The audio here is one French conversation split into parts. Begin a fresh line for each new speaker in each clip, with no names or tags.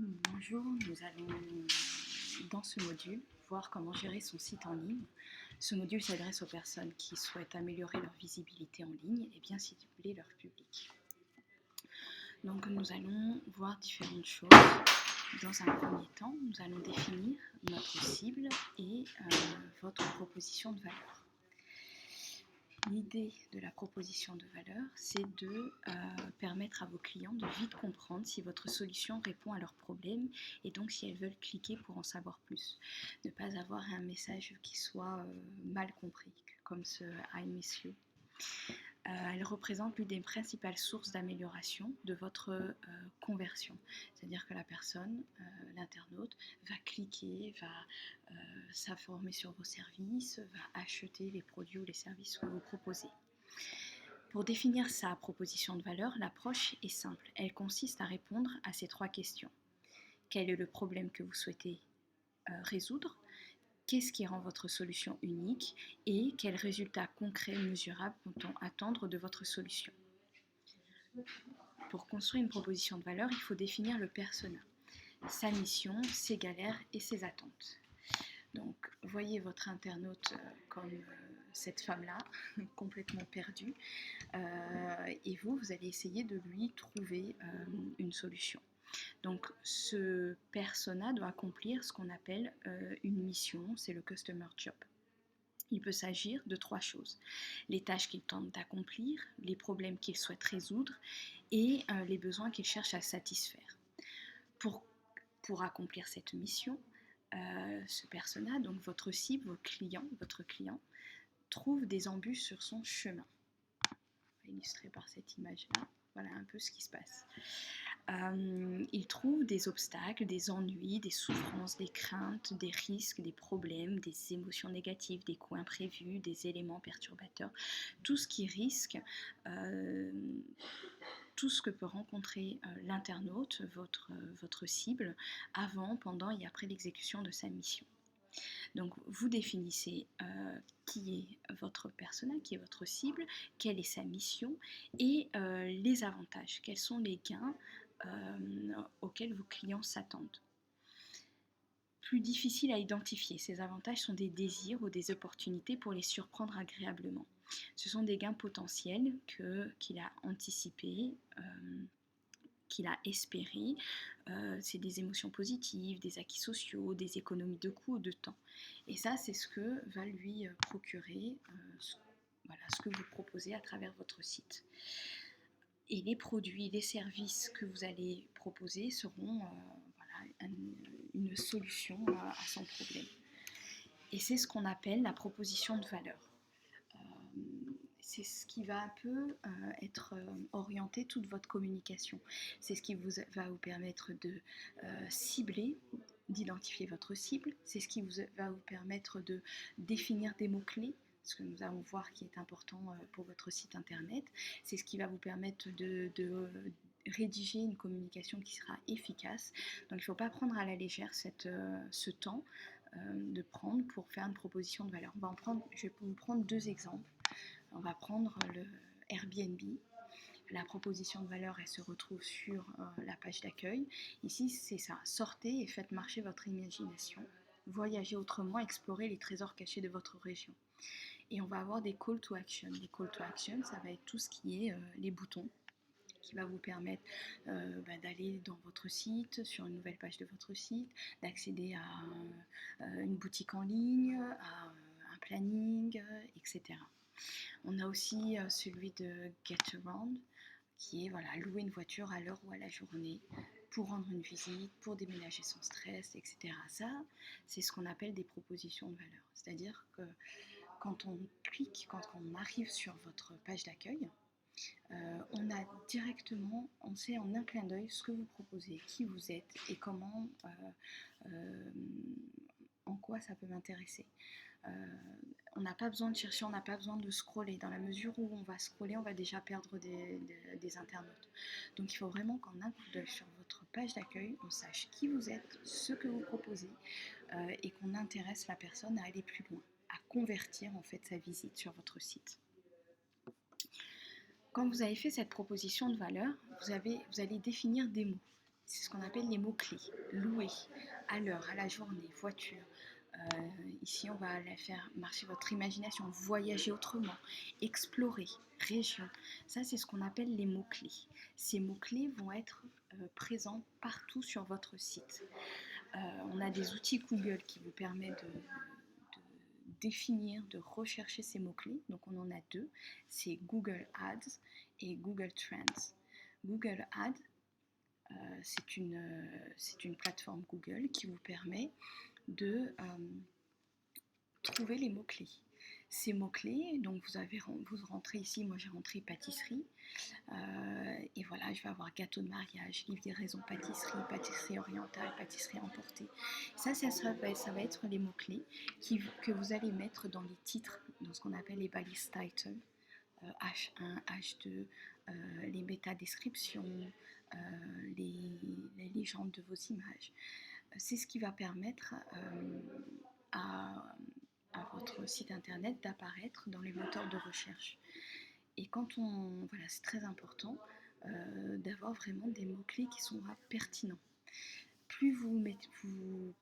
Bonjour, nous allons dans ce module voir comment gérer son site en ligne. Ce module s'adresse aux personnes qui souhaitent améliorer leur visibilité en ligne et bien cibler leur public. Donc nous allons voir différentes choses. Dans un premier temps, nous allons définir notre cible et votre proposition de valeur. L'idée de la proposition de valeur, c'est de permettre à vos clients de vite comprendre si votre solution répond à leurs problèmes et donc si elles veulent cliquer pour en savoir plus. Ne pas avoir un message qui soit mal compris, comme ce I miss you. Elle représente l'une des principales sources d'amélioration de votre conversion. C'est-à-dire que la personne, l'internaute, va cliquer, va s'informer sur vos services, va acheter les produits ou les services que vous proposez. Pour définir sa proposition de valeur, l'approche est simple. Elle consiste à répondre à ces trois questions. Quel est le problème que vous souhaitez résoudre ? Qu'est-ce qui rend votre solution unique et quels résultats concrets et mesurables peut-on attendre de votre solution? Pour construire une proposition de valeur, il faut définir le persona, sa mission, ses galères et ses attentes. Donc, voyez votre internaute comme cette femme-là, complètement perdue, et vous allez essayer de lui trouver une solution. Donc ce persona doit accomplir ce qu'on appelle une mission, c'est le customer job. Il peut s'agir de trois choses. Les tâches qu'il tente d'accomplir, les problèmes qu'il souhaite résoudre et les besoins qu'il cherche à satisfaire. Pour accomplir cette mission, ce persona, donc votre cible, votre client, trouve des embûches sur son chemin. Illustré par cette image-là, voilà un peu ce qui se passe. Il trouve des obstacles, des ennuis, des souffrances, des craintes, des risques, des problèmes, des émotions négatives, des coûts imprévus, des éléments perturbateurs, tout ce qui risque, tout ce que peut rencontrer l'internaute, votre cible, avant, pendant et après l'exécution de sa mission. Donc vous définissez qui est votre persona, qui est votre cible, quelle est sa mission et les avantages, quels sont les gains auxquels vos clients s'attendent. Plus difficile à identifier, ces avantages sont des désirs ou des opportunités pour les surprendre agréablement. Ce sont des gains potentiels qu'il a anticipés, qu'il a espéré, c'est des émotions positives, des acquis sociaux, des économies de coûts ou de temps. Et ça, c'est ce que va lui procurer ce que vous proposez à travers votre site. Et les produits, les services que vous allez proposer seront une solution à son problème. Et c'est ce qu'on appelle la proposition de valeur. C'est ce qui va un peu être orienté toute votre communication. C'est ce qui va vous permettre de cibler, d'identifier votre cible. C'est ce qui va vous permettre de définir des mots-clés, ce que nous allons voir qui est important pour votre site internet. C'est ce qui va vous permettre de rédiger une communication qui sera efficace. Donc il ne faut pas prendre à la légère ce temps de prendre pour faire une proposition de valeur. Je vais vous prendre deux exemples. On va prendre le Airbnb. La proposition de valeur, elle se retrouve sur la page d'accueil. Ici, c'est ça. Sortez et faites marcher votre imagination. Voyagez autrement, explorez les trésors cachés de votre région. Et on va avoir des call to action. Les call to action, ça va être tout ce qui est les boutons qui va vous permettre d'aller dans votre site, sur une nouvelle page de votre site, d'accéder à une boutique en ligne, à un planning, etc. On a aussi celui de Get Around, qui est louer une voiture à l'heure ou à la journée pour rendre une visite, pour déménager sans stress, etc. Ça, c'est ce qu'on appelle des propositions de valeur. C'est-à-dire que quand on clique, quand on arrive sur votre page d'accueil, on a directement, on sait en un clin d'œil ce que vous proposez, qui vous êtes et comment, en quoi ça peut m'intéresser. On n'a pas besoin de chercher, on n'a pas besoin de scroller. Dans la mesure où on va scroller, on va déjà perdre des internautes. Donc il faut vraiment qu'en un coup d'œil sur votre page d'accueil, on sache qui vous êtes, ce que vous proposez et qu'on intéresse la personne à aller plus loin, à convertir en fait sa visite sur votre site. Quand vous avez fait cette proposition de valeur, vous allez définir des mots. c'est ce qu'on appelle les mots-clés. Louer, à l'heure, à la journée, voiture. Ici, on va faire marcher votre imagination, voyager autrement, explorer, région. Ça, c'est ce qu'on appelle les mots-clés. Ces mots-clés vont être présents partout sur votre site. On a des outils Google qui vous permettent de définir, de rechercher ces mots-clés. Donc on en a deux, c'est Google Ads et Google Trends. Google Ads, c'est une plateforme Google qui vous permet de trouver les mots-clés. Ces mots-clés, donc vous rentrez ici, moi j'ai rentré pâtisserie, et voilà, je vais avoir gâteau de mariage, livraison pâtisserie, pâtisserie orientale, pâtisserie emportée. Ça va être les mots-clés que vous allez mettre dans les titres, dans ce qu'on appelle les balises title, H1, H2, les métadescriptions, les légendes de vos images. C'est ce qui va permettre à votre site internet d'apparaître dans les moteurs de recherche. Et voilà, c'est très important d'avoir vraiment des mots-clés qui sont pertinents. Plus vous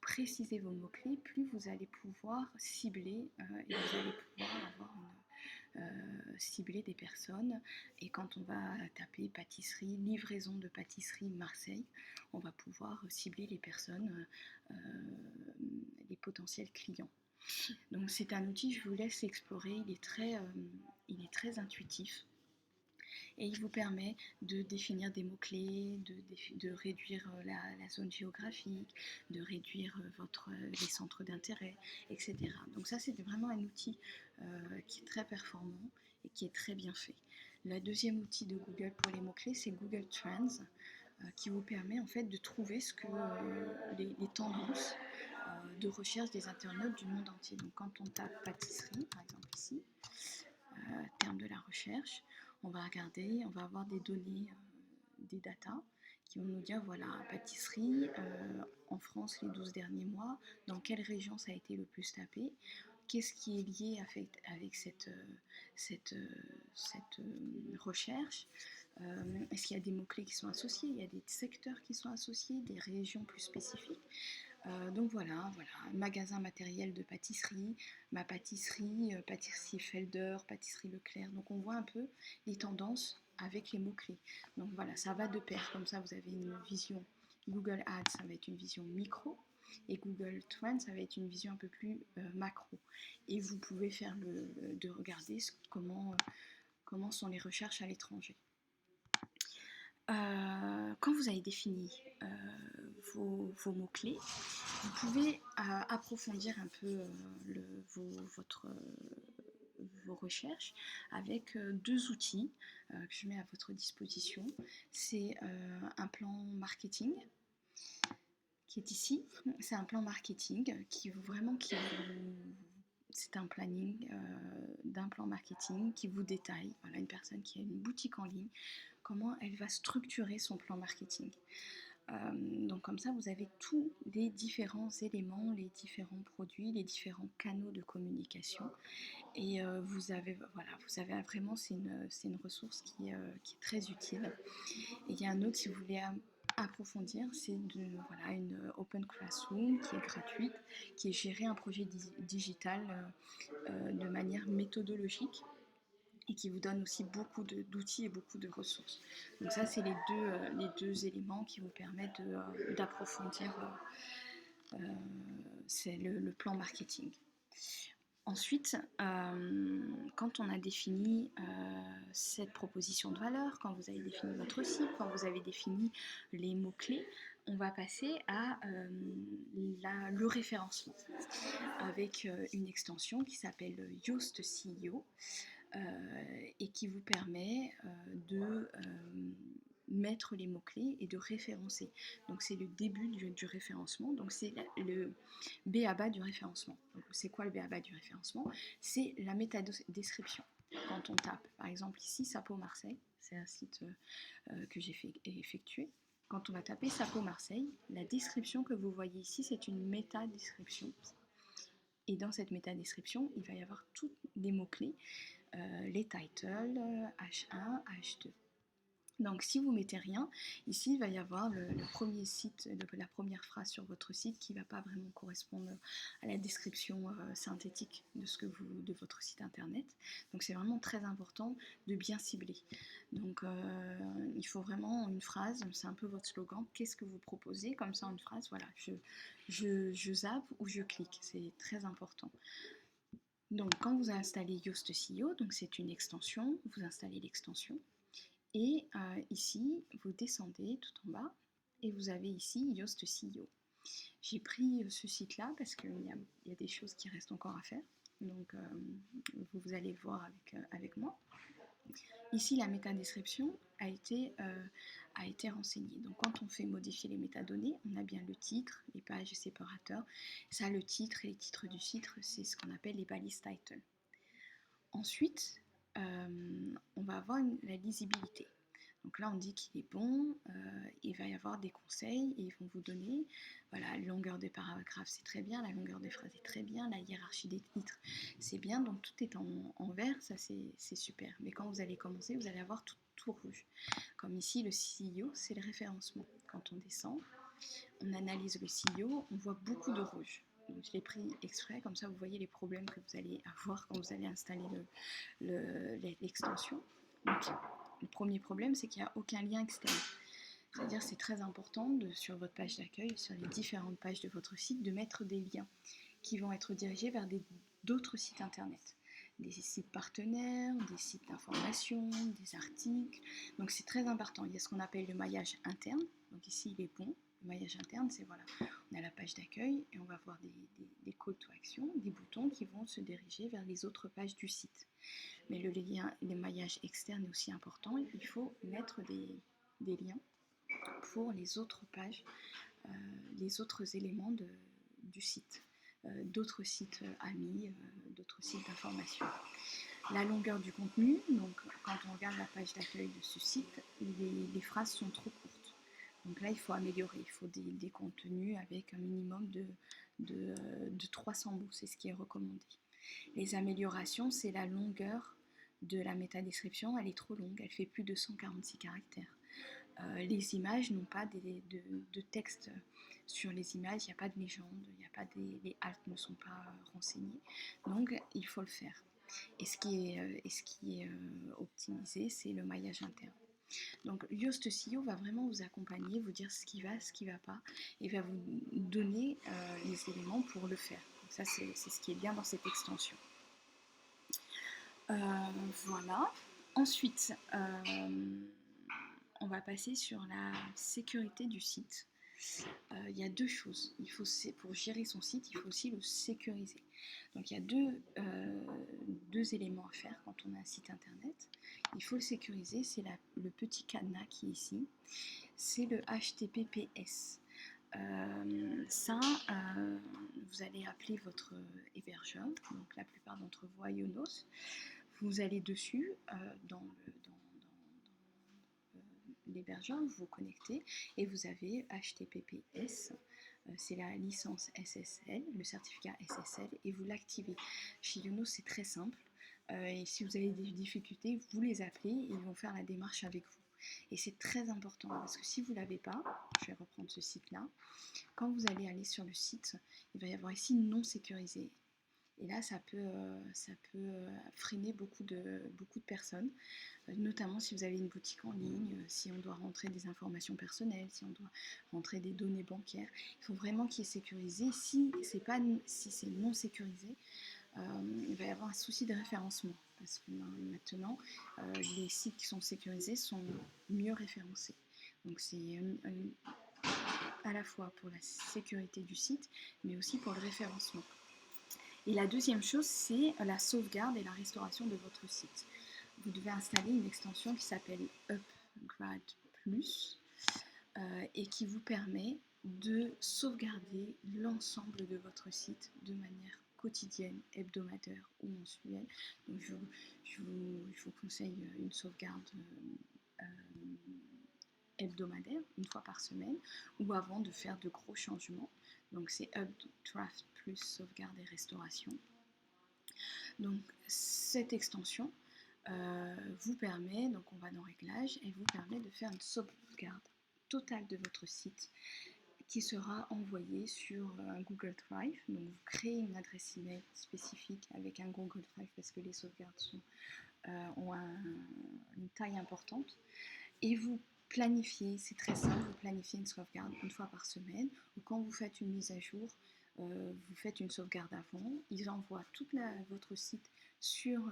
précisez vos mots-clés, plus vous allez pouvoir cibler et vous allez pouvoir cibler des personnes. Et quand on va taper pâtisserie, livraison de pâtisserie Marseille, on va pouvoir cibler les personnes, les potentiels clients. Donc c'est un outil, je vous laisse explorer, il est très intuitif. Et il vous permet de définir des mots-clés, de réduire la zone géographique, de réduire les centres d'intérêt, etc. Donc ça, c'est vraiment un outil qui est très performant et qui est très bien fait. Le deuxième outil de Google pour les mots-clés, c'est Google Trends, qui vous permet en fait de trouver les tendances de recherche des internautes du monde entier. Donc quand on tape pâtisserie, par exemple ici, terme de la recherche, on va regarder, on va avoir des données, des datas qui vont nous dire voilà, pâtisserie en France les 12 derniers mois, dans quelle région ça a été le plus tapé, qu'est-ce qui est lié avec cette recherche, est-ce qu'il y a des mots-clés qui sont associés, il y a des secteurs qui sont associés, des régions plus spécifiques. Donc voilà, magasin matériel de pâtisserie, ma pâtisserie, pâtisserie Felder, pâtisserie Leclerc. Donc on voit un peu les tendances avec les mots-clés. Donc voilà, ça va de pair. Comme ça, vous avez une vision Google Ads, ça va être une vision micro. Et Google Trends, ça va être une vision un peu plus macro. Et vous pouvez faire de regarder comment sont les recherches à l'étranger. Quand vous avez défini vos mots-clés, vous pouvez approfondir un peu vos recherches avec deux outils que je mets à votre disposition. C'est un plan marketing qui est ici. C'est un plan marketing c'est un planning d'un plan marketing qui vous détaille, voilà, une personne qui a une boutique en ligne, comment elle va structurer son plan marketing. Donc comme ça, vous avez tous les différents éléments, les différents produits, les différents canaux de communication. Et vous avez vraiment, c'est une ressource qui est très utile. Et il y a un autre, si vous voulez approfondir, c'est une Open Classroom qui est gratuite, qui est gérée un projet digital de manière méthodologique et qui vous donne aussi beaucoup d'outils et beaucoup de ressources. Donc ça, c'est les deux éléments qui vous permettent d'approfondir c'est le plan marketing. Ensuite, quand on a défini cette proposition de valeur, quand vous avez défini votre site, quand vous avez défini les mots-clés, on va passer à le référencement avec une extension qui s'appelle Yoast SEO et qui vous permet de mettre les mots-clés et de référencer. Donc c'est le début du référencement, donc c'est le b.a.-ba du référencement. Donc c'est quoi le b.a.-ba du référencement? C'est la métadescription. Quand on tape, par exemple ici, Sapo Marseille, c'est un site que j'ai effectué. Quand on va taper Sapo Marseille, la description que vous voyez ici, c'est une métadescription. Et dans cette métadescription, il va y avoir tous les mots-clés, les titles, H1, H2. Donc si vous mettez rien, ici il va y avoir le premier site, la première phrase sur votre site qui ne va pas vraiment correspondre à la description synthétique de votre site internet. Donc c'est vraiment très important de bien cibler. Donc il faut vraiment une phrase, c'est un peu votre slogan, qu'est-ce que vous proposez, comme ça une phrase, voilà, je zappe ou je clique, c'est très important. Donc quand vous installez Yoast SEO, donc c'est une extension, vous installez l'extension. Et ici, vous descendez tout en bas et vous avez ici Yoast SEO. J'ai pris ce site-là parce qu'il y a des choses qui restent encore à faire. Donc, vous allez voir avec moi. Ici, la métadescription a été renseignée. Donc, quand on fait modifier les métadonnées, on a bien le titre, les pages séparateurs. Ça, le titre et les titres du site, c'est ce qu'on appelle les balises title. Ensuite, on va avoir la lisibilité. Donc là, on dit qu'il est bon, il va y avoir des conseils et ils vont vous donner, voilà, la longueur des paragraphes, c'est très bien, la longueur des phrases est très bien, la hiérarchie des titres, c'est bien, donc tout est en vert, ça c'est super. Mais quand vous allez commencer, vous allez avoir tout rouge. Comme ici, le SEO, c'est le référencement. Quand on descend, on analyse le SEO, on voit beaucoup de rouge. Donc, je l'ai pris exprès, comme ça vous voyez les problèmes que vous allez avoir quand vous allez installer l'extension. Donc, le premier problème, c'est qu'il n'y a aucun lien externe. C'est-à-dire c'est très important sur votre page d'accueil, sur les différentes pages de votre site, de mettre des liens qui vont être dirigés vers d'autres sites internet. Des sites partenaires, des sites d'information, des articles. Donc c'est très important. Il y a ce qu'on appelle le maillage interne. Donc ici il est bon. Le maillage interne, c'est voilà, on a la page d'accueil et on va avoir des call to action, des boutons qui vont se diriger vers les autres pages du site. Mais le maillage externe est aussi important. Il faut mettre des liens pour les autres pages, les autres éléments du site, d'autres sites amis, d'autres sites d'information. La longueur du contenu, donc quand on regarde la page d'accueil de ce site, les phrases sont trop courtes. Donc là, il faut améliorer, il faut des contenus avec un minimum de 300 mots, c'est ce qui est recommandé. Les améliorations, c'est la longueur de la métadescription, elle est trop longue, elle fait plus de 146 caractères. Les images n'ont pas de texte sur les images, il n'y a pas de légende, les haltes ne sont pas renseignées, donc il faut le faire. Et ce qui est optimisé, c'est le maillage interne. Donc Yoast SEO va vraiment vous accompagner, vous dire ce qui va, ce qui ne va pas, et va vous donner les éléments pour le faire. Donc ça, c'est ce qui est bien dans cette extension. Voilà. Ensuite, on va passer sur la sécurité du site. Il y a deux choses. Pour gérer son site, il faut aussi le sécuriser. Donc il y a deux éléments à faire quand on a un site internet. Il faut le sécuriser, c'est le petit cadenas qui est ici. C'est le HTTPS. Vous allez appeler votre hébergeur, donc la plupart d'entre vous à Ionos. Vous allez dessus, dans l'hébergeur, vous vous connectez et vous avez HTTPS, c'est la licence SSL, le certificat SSL, et vous l'activez. Chez Ionos, c'est très simple, et si vous avez des difficultés, vous les appelez et ils vont faire la démarche avec vous. Et c'est très important parce que si vous ne l'avez pas, je vais reprendre ce site-là, quand vous allez aller sur le site, il va y avoir ici non sécurisé. Et là, ça peut freiner beaucoup de personnes, notamment si vous avez une boutique en ligne, si on doit rentrer des informations personnelles, si on doit rentrer des données bancaires. Il faut vraiment qu'il y ait sécurisé. Si c'est non sécurisé, il va y avoir un souci de référencement. Parce que maintenant, les sites qui sont sécurisés sont mieux référencés. Donc c'est à la fois pour la sécurité du site, mais aussi pour le référencement. Et la deuxième chose, c'est la sauvegarde et la restauration de votre site. Vous devez installer une extension qui s'appelle Upgrade Plus et qui vous permet de sauvegarder l'ensemble de votre site de manière quotidienne, hebdomadaire ou mensuelle. Donc je vous conseille une sauvegarde hebdomadaire, une fois par semaine, ou avant de faire de gros changements. Donc c'est Updraft plus sauvegarde et restauration. Donc cette extension vous permet, donc on va dans Réglages, et vous permet de faire une sauvegarde totale de votre site qui sera envoyée sur un Google Drive. Donc vous créez une adresse email spécifique avec un Google Drive parce que les sauvegardes ont une taille importante. Et vous planifiez, c'est très simple, vous planifiez une sauvegarde une fois par semaine, ou quand vous faites une mise à jour, vous faites une sauvegarde avant, ils envoient tout votre site sur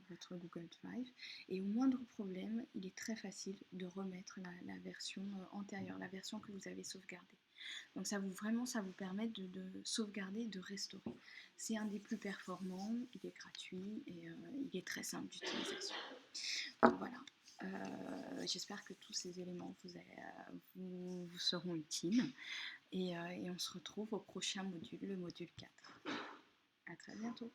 votre Google Drive, et au moindre problème, il est très facile de remettre la version antérieure, la version que vous avez sauvegardée. Donc ça vous permet de sauvegarder, de restaurer. C'est un des plus performants, il est gratuit et il est très simple d'utilisation. Donc voilà. J'espère que tous ces éléments vous seront utiles et on se retrouve au prochain module, le module 4. À très bientôt.